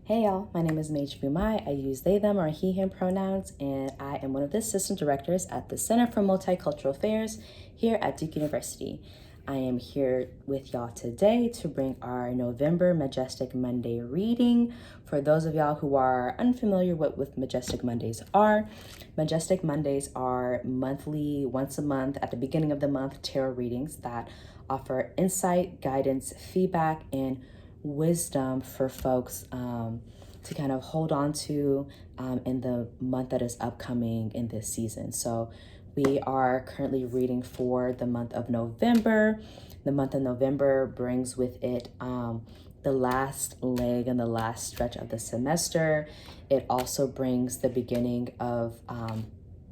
Hey y'all, my name is Maij. I use they, them, or he, him pronouns, and I am one of the assistant directors at the Center for Multicultural Affairs here at Duke University. I am here with y'all today to bring our November Majestic Monday reading. For those of y'all who are unfamiliar with Majestic Mondays are monthly, once a month, at the beginning of the month, tarot readings that offer insight, guidance, feedback, and wisdom for folks to kind of hold on to in the month that is upcoming in this season. So we are currently reading for the month of November. The month of November brings with it the last leg and the last stretch of the semester. It also brings the beginning of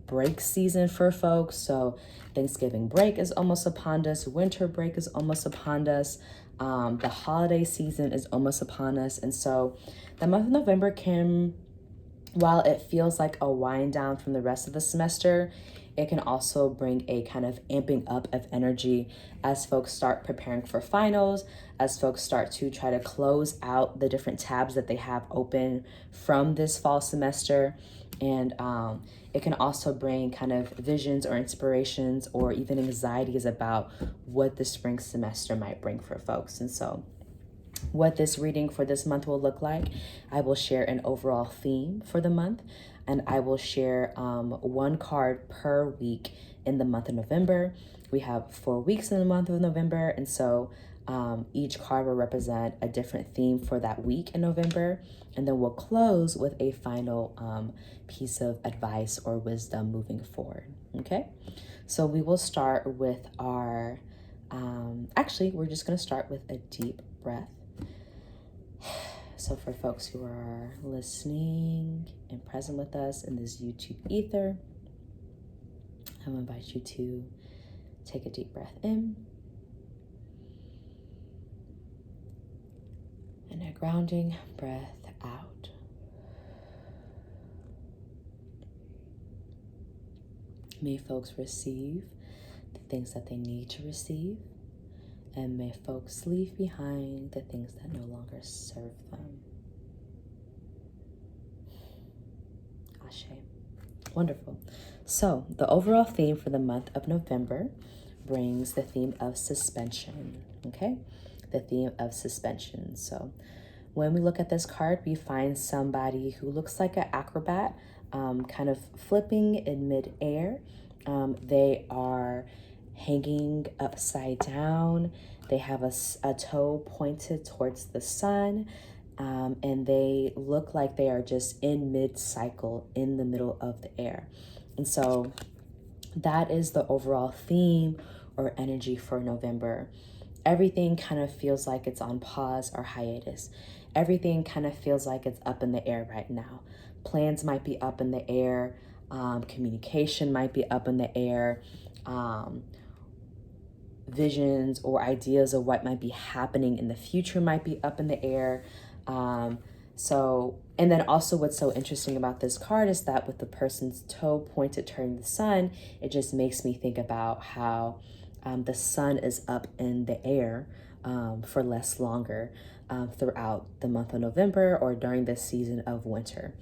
break season for folks. So Thanksgiving break is almost upon us. Winter break is almost upon us. The holiday season is almost upon us. And so the month of November can, while it feels like a wind down from the rest of the semester, it can also bring a kind of amping up of energy as folks start preparing for finals, as folks start to try to close out the different tabs that they have open from this fall semester. And it can also bring kind of visions or inspirations or even anxieties about what the spring semester might bring for folks. And so what this reading for this month will look like, I will share an overall theme for the month, and I will share one card per week in the month of November. We have 4 weeks in the month of November, and so each card will represent a different theme for that week in November, and then we'll close with a final piece of advice or wisdom moving forward. Okay, so we will start with our actually, we're just going to start with a deep breath. So for folks who are listening and present with us in this YouTube ether, I will invite you to take a deep breath in and a grounding breath out. May folks receive the things that they need to receive, and may folks leave behind the things that no longer serve them. Ashe. Wonderful. So the overall theme for the month of November brings the theme of suspension, okay? The theme of suspension. So when we look at this card, we find somebody who looks like an acrobat, kind of flipping in midair. They are hanging upside down. They have a toe pointed towards the sun, and they look like they are just in mid-cycle in the middle of the air. And so that is the overall theme or energy for November. Everything kind of feels like it's on pause or hiatus. Everything kind of feels like it's up in the air right now. Plans might be up in the air. Communication might be up in the air. Visions or ideas of what might be happening in the future might be up in the air. And then also what's so interesting about this card is that with the person's toe pointed toward the sun, it just makes me think about how the sun is up in the air for less longer throughout the month of November or during this season of winter.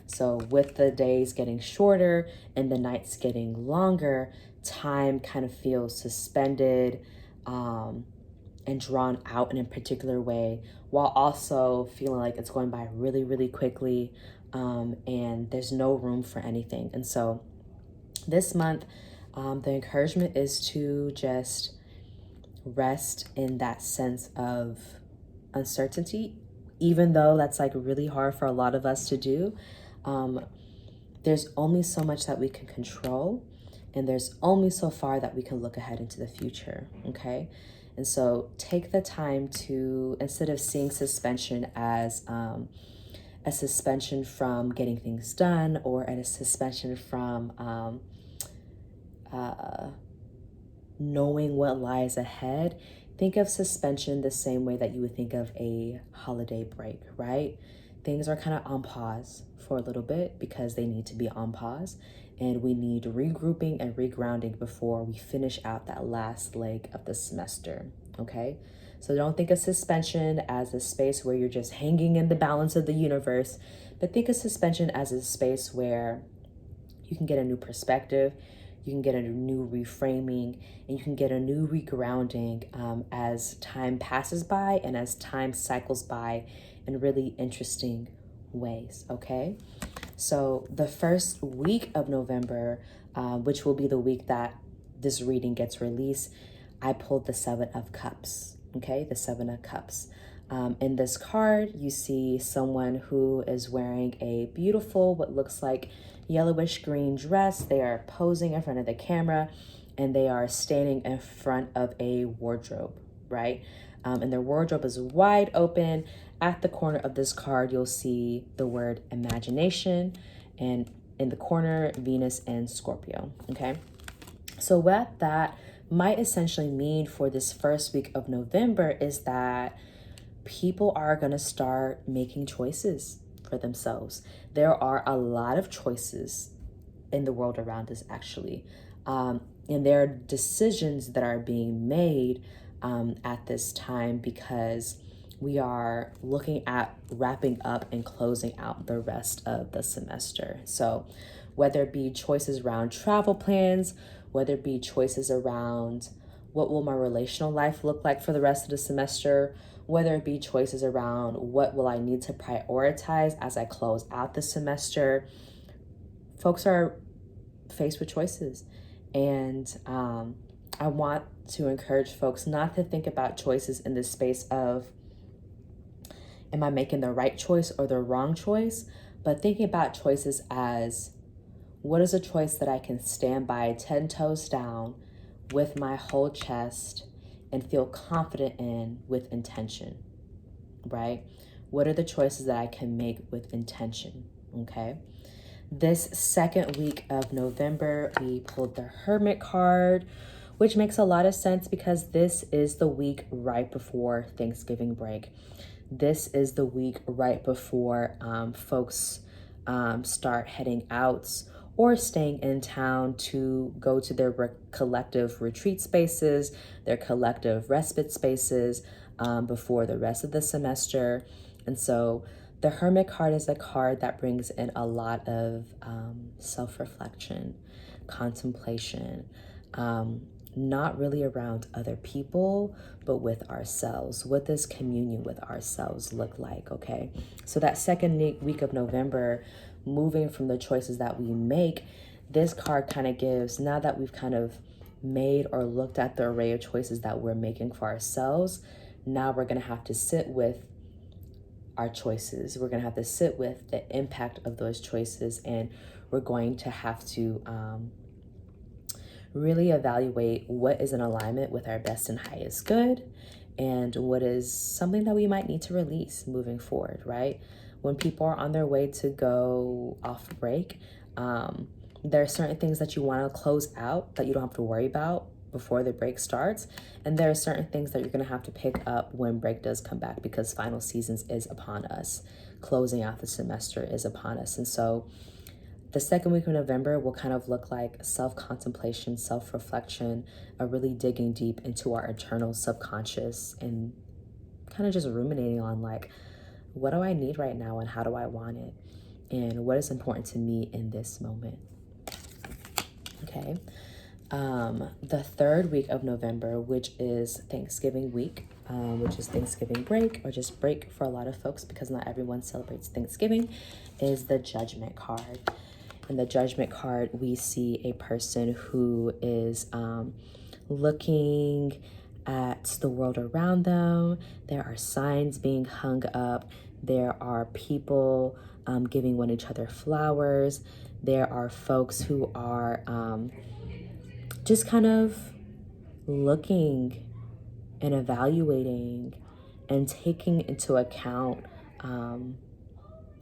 So with the days getting shorter and the nights getting longer, time kind of feels suspended and drawn out in a particular way, while also feeling like it's going by really, really quickly, and there's no room for anything. And so this month, the encouragement is to just rest in that sense of uncertainty, even though that's like really hard for a lot of us to do. There's only so much that we can control, and there's only so far that we can look ahead into the future, okay? And so take the time to, instead of seeing suspension as a suspension from getting things done or a suspension from knowing what lies ahead, think of suspension the same way that you would think of a holiday break, right? Things are kind of on pause for a little bit because they need to be on pause, and we need regrouping and regrounding before we finish out that last leg of the semester, okay? So don't think of suspension as a space where you're just hanging in the balance of the universe, but think of suspension as a space where you can get a new perspective, you can get a new reframing, and you can get a new regrounding as time passes by and as time cycles by in really interesting ways, okay? So the first week of November, which will be the week that this reading gets released, I pulled the Seven of Cups, okay? The Seven of Cups. In this card, you see someone who is wearing a beautiful, what looks like yellowish green dress. They are posing in front of the camera and they are standing in front of a wardrobe, right? And their wardrobe is wide open. At the corner of this card, you'll see the word imagination, and in the corner, Venus and Scorpio, okay? So what that might essentially mean for this first week of November is that people are going to start making choices for themselves. There are a lot of choices in the world around us, actually. And there are decisions that are being made at this time because we are looking at wrapping up and closing out the rest of the semester. So whether it be choices around travel plans, whether it be choices around what will my relational life look like for the rest of the semester, whether it be choices around what will I need to prioritize as I close out the semester, folks are faced with choices. And I want to encourage folks not to think about choices in the space of, am I making the right choice or the wrong choice? But thinking about choices as, what is a choice that I can stand by 10 toes down with my whole chest and feel confident in with intention, right? What are the choices that I can make with intention, okay? This second week of November, we pulled the Hermit card, which makes a lot of sense because this is the week right before Thanksgiving break. This is the week right before folks start heading out or staying in town to go to their collective retreat spaces, their collective respite spaces before the rest of the semester. And so the Hermit card is a card that brings in a lot of self-reflection, contemplation, not really around other people, but with ourselves. What does communion with ourselves look like, okay? So that second week of November, moving from the choices that we make, this card kind of gives, now that we've kind of made or looked at the array of choices that we're making for ourselves, now we're going to have to sit with our choices. We're going to have to sit with the impact of those choices, and we're going to have to really evaluate what is in alignment with our best and highest good and what is something that we might need to release moving forward, right? When people are on their way to go off break, there are certain things that you want to close out that you don't have to worry about before the break starts. And there are certain things that you're going to have to pick up when break does come back, because final seasons is upon us. Closing out the semester is upon us. And so the second week of November will kind of look like self-contemplation, self-reflection, a really digging deep into our internal subconscious and kind of just ruminating on, like, what do I need right now and how do I want it? And what is important to me in this moment? Okay. The third week of November, which is Thanksgiving week, which is Thanksgiving break, or just break for a lot of folks because not everyone celebrates Thanksgiving, is the Judgment card. In the Judgment card, we see a person who is looking at the world around them. There are signs being hung up. There are people giving one each other flowers. There are folks who are just kind of looking and evaluating and taking into account,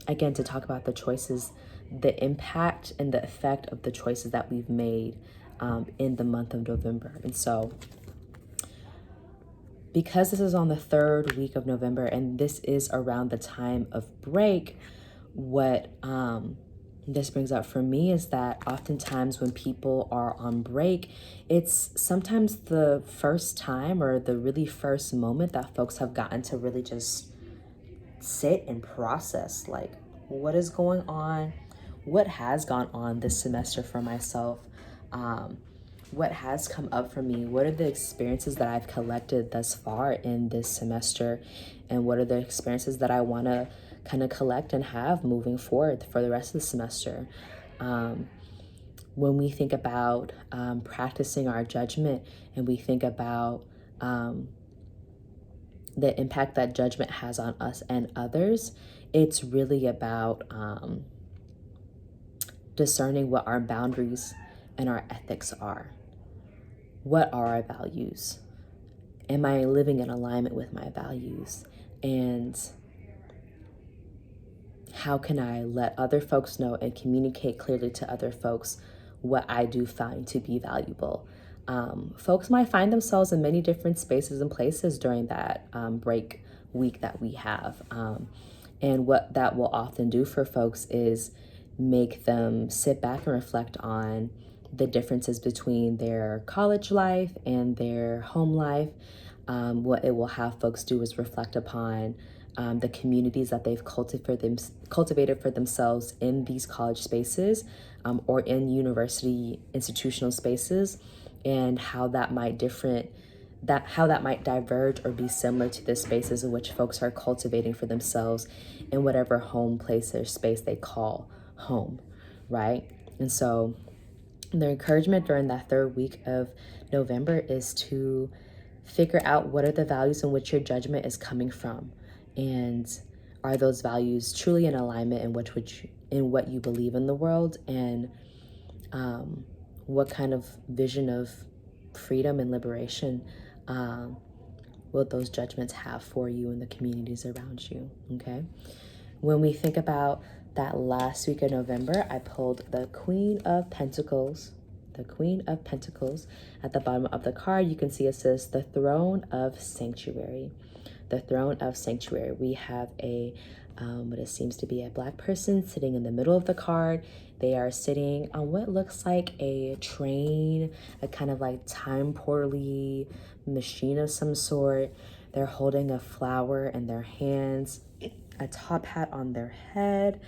again, to talk about the choices, the impact and the effect of the choices that we've made in the month of November. And so because this is on the third week of November and this is around the time of break, what this brings up for me is that oftentimes when people are on break, it's sometimes the first time or the really first moment that folks have gotten to really just sit and process, like, what is going on, what has gone on this semester for myself, what has come up for me, what are the experiences that I've collected thus far in this semester, and what are the experiences that I want to kind of collect and have moving forward for the rest of the semester. When we think about practicing our judgment, and we think about the impact that judgment has on us and others, it's really about discerning what our boundaries and our ethics are. What are our values? Am I living in alignment with my values? And how can I let other folks know and communicate clearly to other folks what I do find to be valuable? Folks might find themselves in many different spaces and places during that break week that we have. And what that will often do for folks is make them sit back and reflect on the differences between their college life and their home life. What it will have folks do is reflect upon the communities that they've cultivated for themselves in these college spaces or in university institutional spaces, and how that might diverge or be similar to the spaces in which folks are cultivating for themselves in whatever home place or space they call home, right? And so the encouragement during that third week of November is to figure out what are the values in which your judgment is coming from, and are those values truly in alignment in what you believe in the world, and what kind of vision of freedom and liberation will those judgments have for you and the communities around you. Okay, when we think about that last week of November, I pulled the Queen of Pentacles. The Queen of Pentacles. At the bottom of the card, you can see it says the Throne of Sanctuary. The Throne of Sanctuary. We have what it seems to be a Black person sitting in the middle of the card. They are sitting on what looks like a train, a kind of like time portal-y machine of some sort. They're holding a flower in their hands, a top hat on their head,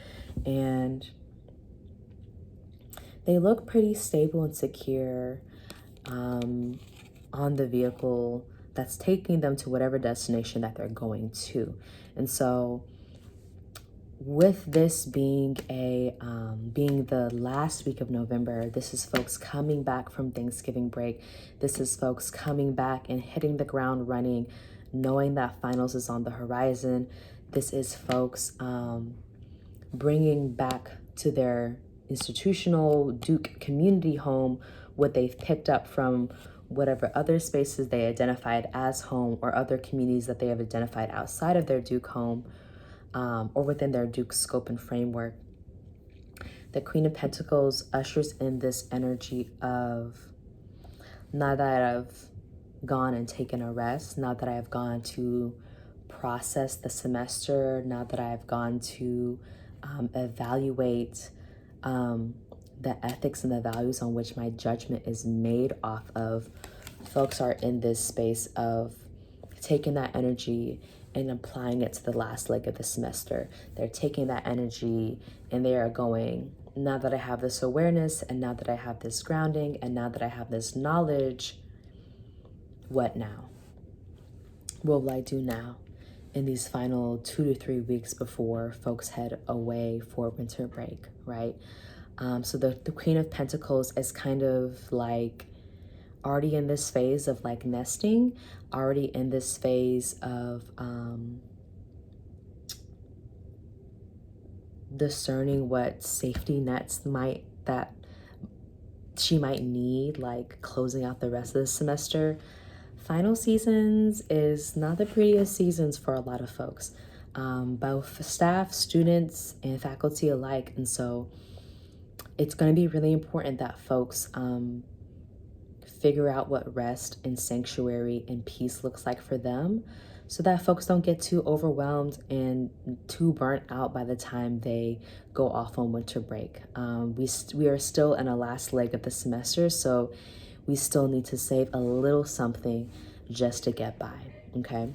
and they look pretty stable and secure on the vehicle that's taking them to whatever destination that they're going to. And so with this being being the last week of November, this is folks coming back from Thanksgiving break. This is folks coming back and hitting the ground running, knowing that finals is on the horizon. This is folks bringing back to their institutional Duke community home what they've picked up from whatever other spaces they identified as home, or other communities that they have identified outside of their Duke home, or within their Duke scope and framework. The Queen of Pentacles ushers in this energy of, now that I've gone and taken a rest, now that I have gone to process the semester, now that I have gone to evaluate the ethics and the values on which my judgment is made off of, folks are in this space of taking that energy and applying it to the last leg of the semester. They're taking that energy and they are going, now that I have this awareness, and now that I have this grounding, and now that I have this knowledge, what now? What will I do now in these final 2 to 3 weeks before folks head away for winter break, right? So the Queen of Pentacles is kind of like already in this phase of like nesting, already in this phase of discerning what safety nets that she might need, like closing out the rest of the semester. Final seasons is not the prettiest seasons for a lot of folks, both staff, students, and faculty alike. And so it's going to be really important that folks figure out what rest and sanctuary and peace looks like for them, so that folks don't get too overwhelmed and too burnt out by the time they go off on winter break. We are still in a last leg of the semester, so we still need to save a little something just to get by, okay?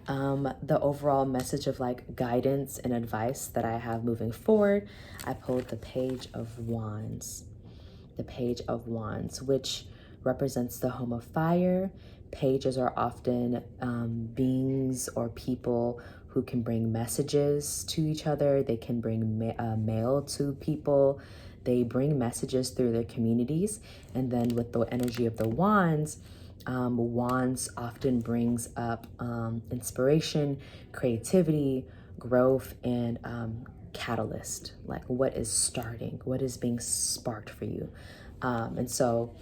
The overall message of like guidance and advice that I have moving forward, I pulled the Page of Wands. The Page of Wands, which represents the home of fire. Pages are often beings or people who can bring messages to each other. They can bring mail to people. They bring messages through their communities. And then with the energy of the wands, wands often brings up inspiration, creativity, growth, and catalyst, like what is starting, what is being sparked for you. And so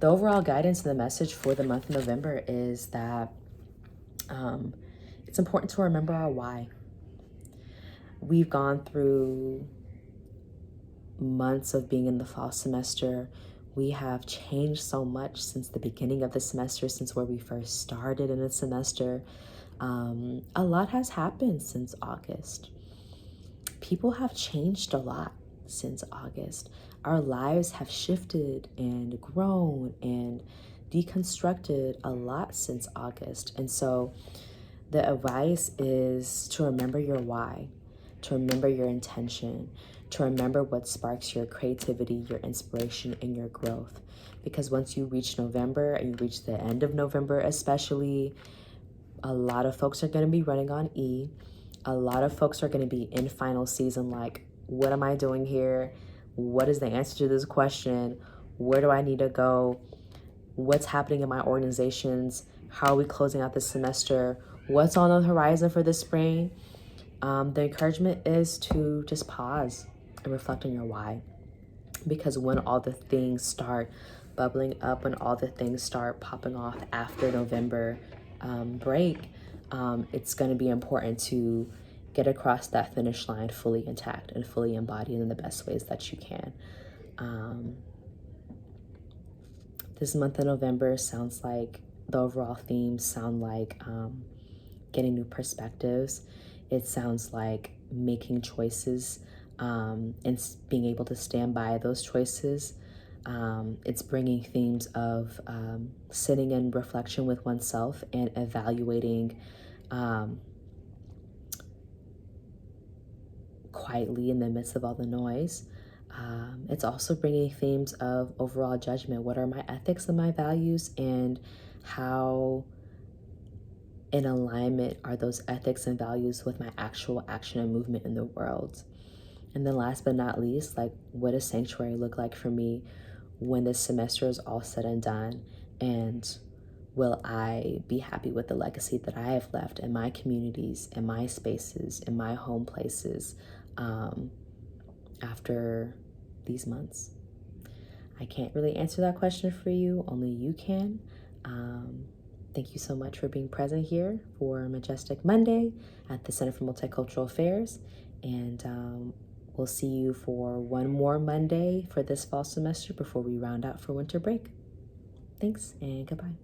the overall guidance and the message for the month of November is that it's important to remember our why. We've gone through months of being in the fall semester. We have changed so much since the beginning of the semester, since where we first started in the semester. A lot has happened since August. People have changed a lot since August. Our lives have shifted and grown and deconstructed a lot since August. And so the advice is to remember your why, to remember your intention, to remember what sparks your creativity, your inspiration, and your growth. Because once you reach November, and you reach the end of November especially, a lot of folks are going to be running on E. A lot of folks are going to be in final season like, what am I doing here? What is the answer to this question? Where do I need to go? What's happening in my organizations? How are we closing out this semester? What's on the horizon for this spring? The encouragement is to just pause and reflect on your why. Because when all the things start bubbling up, when all the things start popping off after November break, it's going to be important to get across that finish line fully intact and fully embodied in the best ways that you can. This month of November sounds like the overall themes sound like getting new perspectives. It sounds like making choices and being able to stand by those choices. It's bringing themes of sitting in reflection with oneself and evaluating quietly in the midst of all the noise. It's also bringing themes of overall judgment. What are my ethics and my values, and how in alignment are those ethics and values with my actual action and movement in the world? And then last but not least, like, what does sanctuary look like for me when this semester is all said and done? And will I be happy with the legacy that I have left in my communities, in my spaces, in my home places after these months? I can't really answer that question for you. Only you can. Thank you so much for being present here for Majestic Monday at the Center for Multicultural Affairs. And we'll see you for one more Monday for this fall semester before we round out for winter break. Thanks and goodbye.